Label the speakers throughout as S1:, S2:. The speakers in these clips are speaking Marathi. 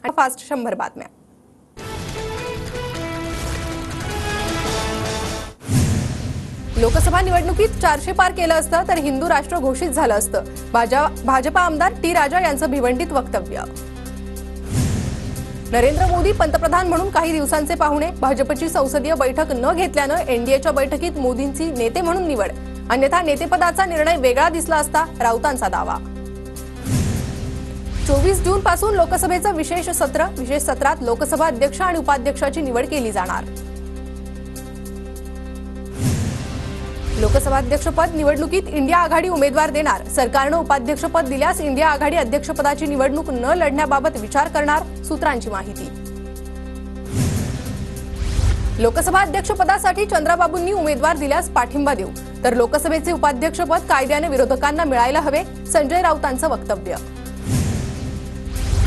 S1: फास्ट 100 बातम्या। लोकसभा निवडणुकीत 400 पार केलं असतं तर हिंदू राष्ट्र घोषित झालं असतं। भाजपा आमदार टी राजा यांचं भिवंडीत वक्तव्य। नरेंद्र मोदी पंतप्रधान म्हणून काही दिवसांचे पाहुणे, भाजपची संसदीय बैठक न घेतल्यानं एनडीएच्या बैठकीत मोदींची नेते म्हणून निवड, अन्यथा नेतेपदाचा निर्णय वेगळा दिसला असता, राऊतांचा दावा। 24 जून पासून लोकसभेचं विशेष सत्रात लोकसभा अध्यक्ष आणि उपाध्यक्षाची निवड केली जाणार। लोकसभा अध्यक्षपद निवडणुकीत इंडिया आघाडी उमेदवार देणार, सरकारनं उपाध्यक्षपद दिल्यास इंडिया आघाडी अध्यक्षपदाची निवडणूक न लढण्याबाबत विचार करणार, सूत्रांची माहिती। लोकसभा अध्यक्षपदासाठी चंद्राबाबूंनी उमेदवार दिल्यास पाठिंबा देऊ, तर लोकसभेचे उपाध्यक्षपद कायद्याने विरोधकांना मिळायला हवे, संजय राऊतांचं वक्तव्य।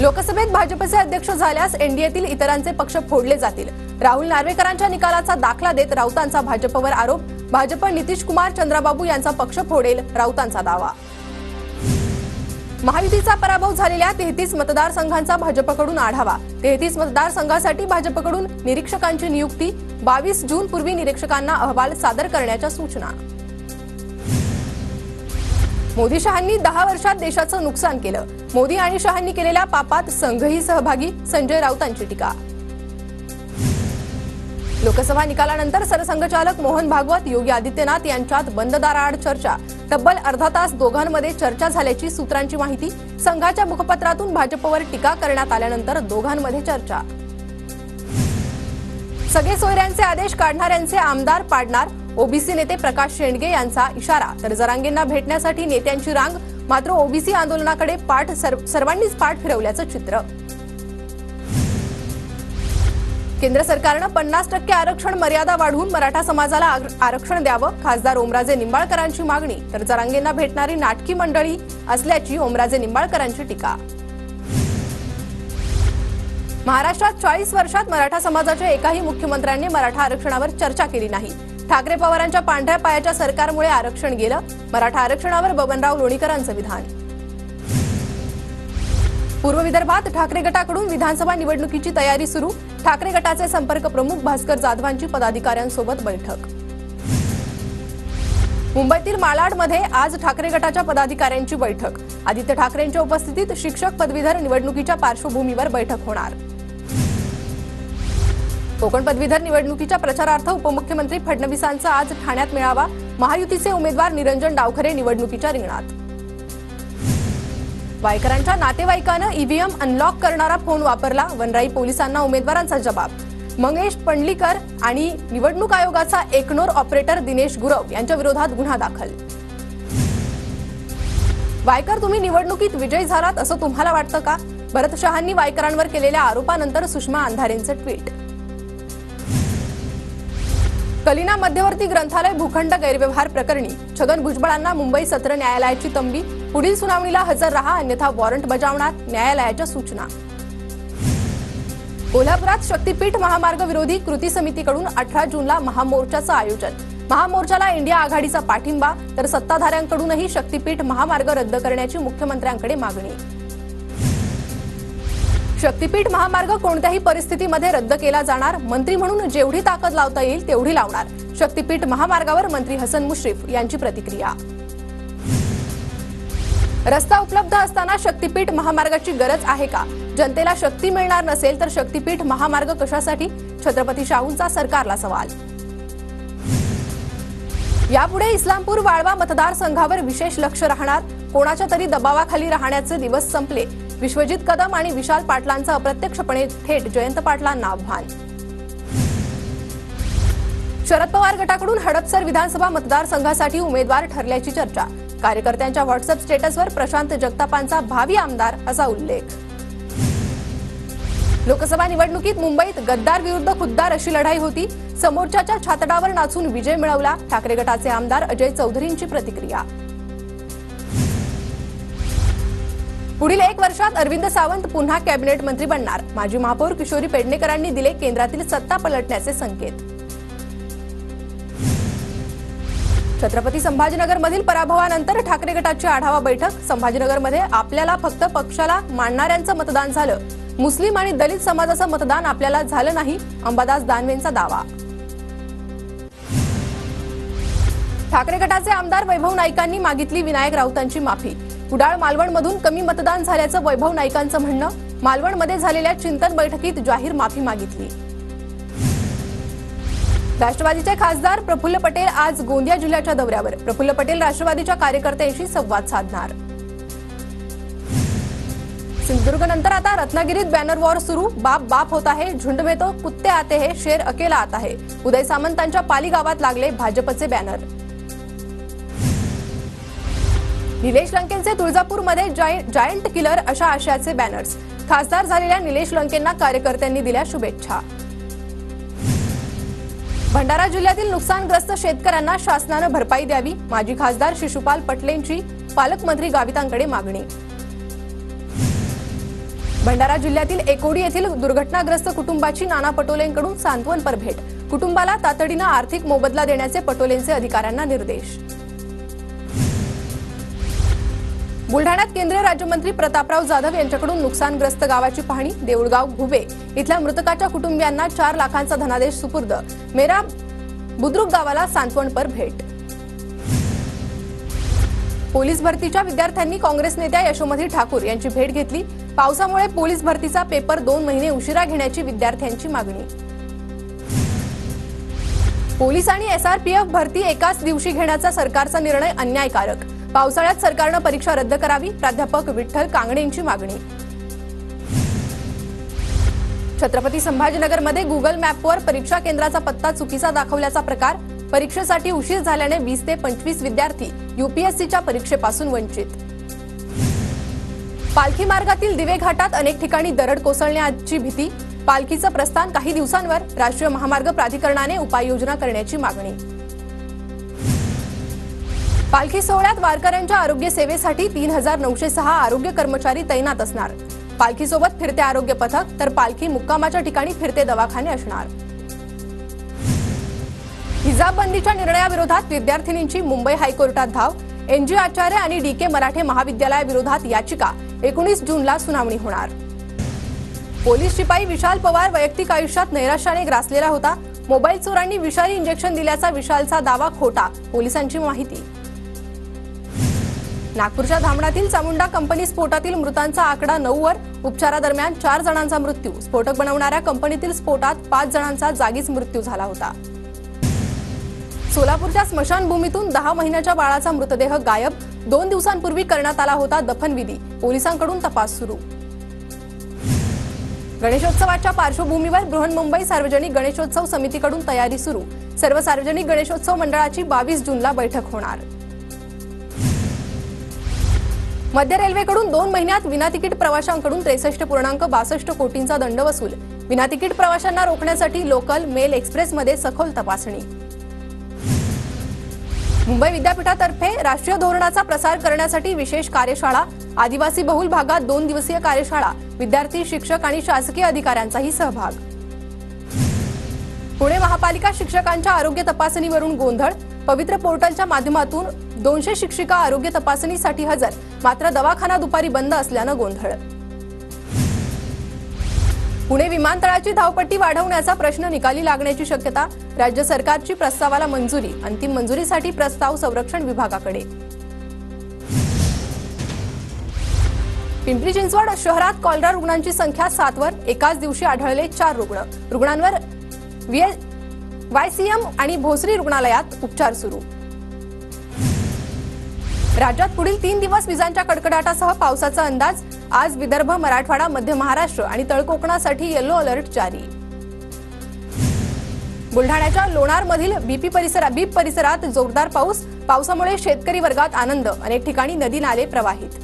S1: लोकसभेत भाजपचे अध्यक्ष झाल्यास एनडीएतील इतरांचे पक्ष फोडले जातील, राहुल नार्वेकरांच्या निकालाचा दाखला देत राऊतांचा भाजपवर आरोप। भाजप नितीश कुमार चंद्राबाबू यांचा पक्ष फोडेल, राऊतांचा दावा। महायुतीचा पराभव झालेल्या 33 मतदारसंघांचा भाजपकडून आढावा, 33 मतदारसंघासाठी भाजपकडून निरीक्षकांची नियुक्ती, 22 जून पूर्वी निरीक्षकांना अहवाल सादर करण्याच्या सूचना। मोदी शहांनी 10 वर्षात देशाचं नुकसान केलं, मोदी आणि शहांनी केलेल्या पापात संघही सहभागी, संजय राऊतांची टीका। लोकसभा निकालानंतर सरसंघचालक मोहन भागवत, योगी आदित्यनाथ यांच्यात बंद दाराआड चर्चा, तब्बल अर्धा तास दोघांमध्ये चर्चा झाल्याची सूत्रांची माहिती। संघाच्या मुखपत्रातून भाजपवर टीका करण्यात आल्यानंतर दोघांमध्ये चर्चा। सगळे सोयऱ्यांचे आदेश काढणाऱ्यांचे आमदार पाडणार, ओबीसी नेते प्रकाश शेंडगे यांचा इशारा, तर जरांगेंना भेटण्यासाठी नेत्यांची रांग, मात्र ओबीसी आंदोलनाकडे सर्वांनीच पाठ फिरवल्याचं चित्र। केंद्र सरकारनं 50% आरक्षण मर्यादा वाढवून मराठा समाजाला आरक्षण द्यावं, खासदार ओमराजे निंबाळकरांची मागणी, तर जरांगेंना भेटणारी नाटकी मंडळी असल्याची ओमराजे निंबाळकरांची टीका। महाराष्ट्रात 40 वर्षात मराठा समाजाच्या एकाही मुख्यमंत्र्यांनी मराठा आरक्षणावर चर्चा केली नाही, ठाकरे पवारांच्या पांढऱ्या पायाच्या सरकारमुळे आरक्षण गेलं, मराठा आरक्षणावर बबनराव लोणीकरांचं विधान। पूर्व विदर्भात ठाकरे गटाकडून विधानसभा निवडणुकीची तयारी सुरू, ठाकरे गटाचे संपर्क प्रमुख भास्कर जाधवांची पदाधिकाऱ्यांसोबत बैठक। मुंबईतील मालाडमध्ये आज ठाकरे गटाच्या पदाधिकाऱ्यांची बैठक, आदित्य ठाकरेंच्या उपस्थितीत शिक्षक पदवीधर निवडणुकीच्या पार्श्वभूमीवर बैठक होणार। कोकण पदवीधर निवडणुकीच्या प्रचारार्थ उपमुख्यमंत्री फडणवीसांचा आज ठाण्यात मेळावा, महायुतीचे उमेदवार निरंजन डावखरे निवडणुकीच्या रिंगणात। वायकरांच्या नातेवाईकानं ईव्हीएम अनलॉक करणारा फोन वापरला, वनराई पोलिसांना उमेदवारांचा जबाब। मंगेश पंडलीकर आणि निवडणूक आयोगाचा एकनोर ऑपरेटर दिनेश गुरव यांच्या विरोधात गुन्हा दाखल। वायकर तुम्ही निवडणुकीत विजयी झालात असं तुम्हाला वाटतं का? भरत शहांनी वायकरांवर केलेल्या आरोपानंतर सुषमा अंधारेंचं ट्विट। कलिना मध्यवर्ती ग्रंथालय भूखंड गैरव्यवहार प्रकरणी छगन भुजबळांना मुंबई सत्र न्यायालयाची तंबी, पुढील सुनावणीला हजर रहा अन्यथा वॉरंट बजावणार, न्यायालयाच्या सूचना। कोल्हापुरात शक्तीपीठ महामार्ग विरोधी कृती समितीकडून 18 जूनला महामोर्चाचं आयोजन, महामोर्चाला इंडिया आघाडीचा पाठिंबा, तर सत्ताधाऱ्यांकडूनही शक्तीपीठ महामार्ग रद्द करण्याची मुख्यमंत्र्यांकडे मागणी। शक्तीपीठ महामार्ग कोणत्याही परिस्थितीमध्ये रद्द केला जाणार, मंत्री म्हणून जेवढी ताकद लावता येईल तेवढी लावणार, शक्तीपीठ महामार्गावर मंत्री हसन मुश्रीफ यांची प्रतिक्रिया। रस्ता उपलब्ध असताना शक्तीपीठ महामार्गाची गरज आहे का? जनतेला शक्ती मिळणार नसेल तर शक्तीपीठ महामार्ग कशासाठी? छत्रपती शाहूंचा सरकारला सवाल। यापुढे इस्लामपूर वाळवा मतदारसंघावर विशेष लक्ष राहणार, कोणाच्या तरी दबावाखाली राहण्याचे दिवस संपले, विश्वजित कदम आणि विशाल पाटलांचं अप्रत्यक्षपणे थेट जयंत पाटलांना आव्हान। शरद पवार गटाकडून हडपसर विधानसभा मतदारसंघासाठी उमेदवार ठरल्याची चर्चा, कार्यकर्त्यांच्या व्हॉट्सअप स्टेटसवर प्रशांत जगतापांचा भावी आमदार असा उल्लेख। लोकसभा निवडणुकीत मुंबईत गद्दार विरुद्ध खुद्दार अशी लढाई होती, समोरच्याच्या छातडावर नाचून विजय मिळवला, ठाकरे गटाचे आमदार अजय चौधरींची प्रतिक्रिया। पुढील 1 वर्षात अरविंद सावंत पुन्हा कॅबिनेट मंत्री बनणार, माजी महापौर किशोरी पेडणेकरांनी दिले केंद्रातील सत्ता पलटण्याचे संकेत। छत्रपती संभाजीनगरमधील पराभवानंतर ठाकरे गटाची आढावा बैठक, संभाजीनगरमध्ये आपल्याला फक्त पक्षाला मानणाऱ्यांचं मतदान झालं, मुस्लिम आणि दलित समाजाचं मतदान आपल्याला झालं नाही, अंबादास दानवेंचा दावा. ठाकरे गटाचे आमदार वैभव नाईकांनी मागितली विनायक राऊतांची माफी. कुडाळ मालवणमधून कमी मतदान झाल्याचं वैभव नाईकांचं म्हणणं. मालवणमध्ये झालेल्या चिंतन बैठकीत जाहीर माफी मागितली. राष्ट्रवादीचे खासदार प्रफुल्ल पटेल आज गोंदिया जिल्ह्याच्या दौऱ्यावर. प्रफुल्ल पटेल राष्ट्रवादीच्या कार्यकर्त्यांशी संवाद साधणार. सिंधुदुर्ग नंतर आता रत्नागिरीत बॅनर वॉर सुरू. बाप बाप होता है, झुंड में तो कुत्ते आते हैं, शेर अकेला आता है. उदय सामंतांच्या पाली गावात लागले भाजपचे बॅनर. निलेश लंकेंचे तुळजापूरमध्ये जायंट किलर अशा आशयाचे बॅनर्स. खासदार झालेल्या निलेश लंकेंना कार्यकर्त्यांनी दिल्या शुभेच्छा. भंडारा जिल्ह्यातील नुकसानग्रस्त शेतकऱ्यांना शासनानं भरपाई द्यावी. माजी खासदार शिशुपाल पटलेंची पालकमंत्री गावितांकडे मागणी. भंडारा जिल्ह्यातील एकोडी येथील दुर्घटनाग्रस्त कुटुंबाची नाना पटोलेंकडून सांत्वनपर भेट. कुटुंबाला तातडीनं आर्थिक मोबदला देण्याचे पटोलेंचे अधिकाऱ्यांना निर्देश. बुलढाण्यात केंद्रीय राज्यमंत्री प्रतापराव जाधव यांच्याकडून नुकसानग्रस्त गावाची पाहणी. देऊळगाव घुबे इथल्या मृतकाच्या कुटुंबियांना 4 लाखांचा धनादेश सुपूर्द. मेरा बुद्रुक गावाला सांत्वनपर भेट. पोलीस भरतीच्या विद्यार्थ्यांनी काँग्रेस नेत्या यशोमती ठाकूर यांची भेट घेतली. पावसामुळे पोलीस भरतीचा पेपर 2 महिने उशिरा घेण्याची विद्यार्थ्यांची मागणी. पोलीस आणि एसआरपीएफ भरती एकाच दिवशी घेण्याचा सरकारचा निर्णय अन्यायकारक. पावसाळ्यात सरकारनं परीक्षा रद्द करावी. प्राध्यापक विठ्ठल कांगणेंची मागणी. छत्रपती संभाजीनगरमध्ये गुगल मॅपवर परीक्षा केंद्राचा पत्ता चुकीचा दाखवल्याचा प्रकार. परीक्षेसाठी उशीर झाल्याने 20 ते 25 विद्यार्थी यूपीएससीच्या परीक्षेपासून वंचित. पालखी मार्गातील दिवे घाटात अनेक ठिकाणी दरड कोसळण्याची भीती. पालखीचं प्रस्थान काही दिवसांवर. राष्ट्रीय महामार्ग प्राधिकरणाने उपाययोजना करण्याची मागणी. पालखी सोहळ्यात वारकऱ्यांच्या आरोग्य सेवेसाठी 3906 आरोग्य कर्मचारी तैनात असणार. पालखीसोबत फिरते आरोग्य पथक तर पालखी मुक्कामाच्या ठिकाणी फिरते दवाखाने असणार. हिजाब बंदीच्या निर्णयाविरोधात विद्यार्थिनींची मुंबई हायकोर्टात धाव. एनजी आचार्य आणि डीके मराठे महाविद्यालयाविरोधात याचिका. 19 जूनला सुनावणी होणार. पोलीस शिपाई विशाल पवार वैयक्तिक आयुष्यात नैराश्याने ग्रासलेला होता. मोबाईल चोरांनी विषारी इंजेक्शन दिल्याचा विशालचा दावा खोटा. पोलिसांची माहिती. नागपूरच्या धामणातील चामुंडा कंपनी स्फोटातील मृतांचा आकडा 9 वर. उपचारादरम्यान 4 जणांचा मृत्यू. स्फोटक बनवणाऱ्या कंपनीतील स्फोटात 5 जणांचा जागीच मृत्यू झाला होता. सोलापूरच्या स्मशानभूमीतून 10 महिन्याच्या बाळाचा मृतदेह गायब. 2 दिवसांपूर्वी करण्यात आला होता दफनविधी. पोलिसांकडून तपास सुरू. गणेशोत्सवाच्या पार्श्वभूमीवर बृहन्मुंबई सार्वजनिक गणेशोत्सव समितीकडून तयारी सुरू. सर्व सार्वजनिक गणेशोत्सव मंडळाची 22 जूनला बैठक होणार. मध्य रेल्वेकडून 2 महिन्यात विनातिकीट प्रवाशांकडून 63.62 कोटींचा दंड वसूल. विनातिकीट प्रवाशांना रोखण्यासाठी लोकल, मेल, एक्सप्रेसमध्ये सखोल तपासणी. मुंबई विद्यापीठातर्फे राष्ट्रीय धोरणाचा प्रसार करण्यासाठी विशेष कार्यशाळा. आदिवासी बहुल भागात 2 दिवसीय कार्यशाळा. विद्यार्थी, शिक्षक आणि शासकीय अधिकाऱ्यांचाही सहभाग. पुणे महापालिका शिक्षकांच्या आरोग्य तपासणीवरून गोंधळ. पवित्र पोर्टलच्या माध्यमातून 200 शिक्षिका आरोग्य तपासणीसाठी हजर. मात्र दवाखाना दुपारी बंद असल्यानं गोंधळ. पुणे विमानतळाची धावपट्टी वाढवण्याचा प्रश्न निकाली लागण्याची शक्यता. राज्य सरकारची प्रस्तावाला मंजुरी. अंतिम मंजुरीसाठी प्रस्ताव संरक्षण विभागाकडे. पिंपरी चिंचवड शहरात कॉलरा रुग्णांची संख्या 7 वर. एकाच दिवशी आढळले 4 रुग्ण. रुग्णांवर वायसीएम आणि भोसरी रुग्णालयात उपचार सुरू. राज्यात पुढील 3 दिवस विजांच्या कडकडाटासह पावसाचा अंदाज. आज विदर्भ, मराठवाडा, मध्य महाराष्ट्र आणि तळकोकणासाठी येलो अलर्ट जारी. बुलढाण्याच्या लोणारमधील बीप परिसरात जोरदार पाऊस. पावसामुळे शेतकरी वर्गात आनंद. अनेक ठिकाणी नदी नाले प्रवाहित.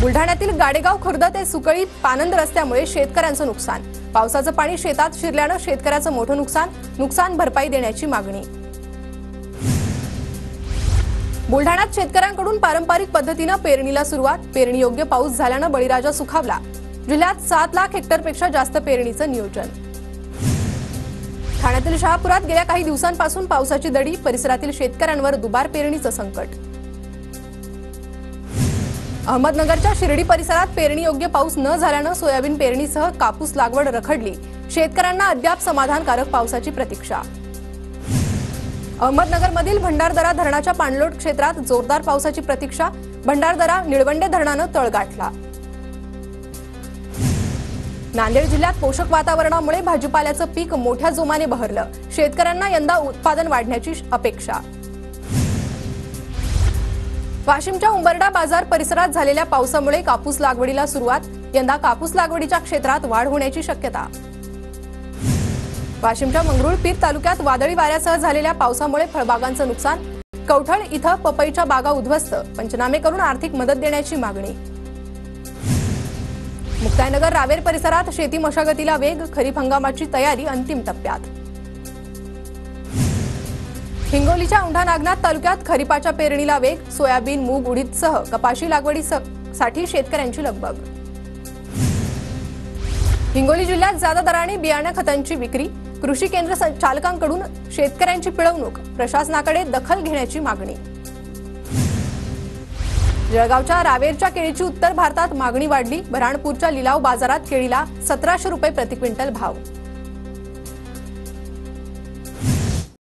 S1: बुलढाण्यातील गाडेगाव खुर्द ते सुकळी पानंद रस्त्यामुळे शेतकऱ्यांचं नुकसान. पावसाचं पाणी शेतात शिरल्यानं शेतकऱ्याचं मोठं नुकसान. नुकसान भरपाई देण्याची मागणी. बुलढाण्यात शेतकऱ्यांकडून पारंपरिक पद्धतीनं पेरणीला सुरुवात. पेरणीयोग्य पाऊस झाल्यानं बळीराजा सुखावला. जिल्ह्यात 7 लाख हेक्टरपेक्षा जास्त पेरणीचं नियोजन. ठाण्यातील शहापुरात गेल्या काही दिवसांपासून पावसाची दडी. परिसरातील शेतकऱ्यांवर दुबार पेरणीचं संकट. अहमदनगरच्या शिर्डी परिसरात पेरणीयोग्य पाऊस न झाल्यानं सोयाबीन पेरणीसह कापूस लागवड रखडली. शेतकऱ्यांना अद्याप समाधानकारक पावसाची प्रतीक्षा. अहमदनगरमधील भंडारदरा धरणाच्या पाणलोट क्षेत्रात जोरदार पावसाची प्रतीक्षा. भंडारदरा निळवंडे धरणानं तळ गाठला. नांदेड जिल्ह्यात पोषक वातावरणामुळे भाजीपाल्याचं पीक मोठ्या जोमाने बहरलं. शेतकऱ्यांना यंदा उत्पादन वाढण्याची अपेक्षा. वाशिमच्या उंबरडा बाजार परिसरात झालेल्या पावसामुळे कापूस लागवडीला सुरुवात. यंदा कापूस लागवडीच्या क्षेत्रात वाढ होण्याची शक्यता. वाशिमच्या मंगरुळपीर तालुक्यात वादळी वाऱ्यासह झालेल्या पावसामुळे फळबागांचं नुकसान. कवठळ इथं पपईच्या बागा उद्ध्वस्त. पंचनामे करून आर्थिक मदत देण्याची मागणी. मुक्ताईनगर रावेर परिसरात शेती मशागतीला वेग. खरीप हंगामाची तयारी अंतिम टप्प्यात. हिंगोलीच्या औंढा नागनाथ तालुक्यात खरीपाच्या पेरणीला वेग. सोयाबीन, मूग, उडीदसह कपाशी लागवडीसाठी शेतकऱ्यांची लगबग. हिंगोली जिल्ह्यात जादा दराने बियाणं खतांची विक्री. कृषी केंद्र चालकांकडून शेतकऱ्यांची पिळवणूक. प्रशासनाकडे दखल घेण्याची मागणी. जळगावच्या रावेरच्या केळीची उत्तर भारतात मागणी वाढली. बऱ्हाणपूरच्या लिलाव बाजारात केळीला 1700 रुपये प्रति क्विंटल भाव.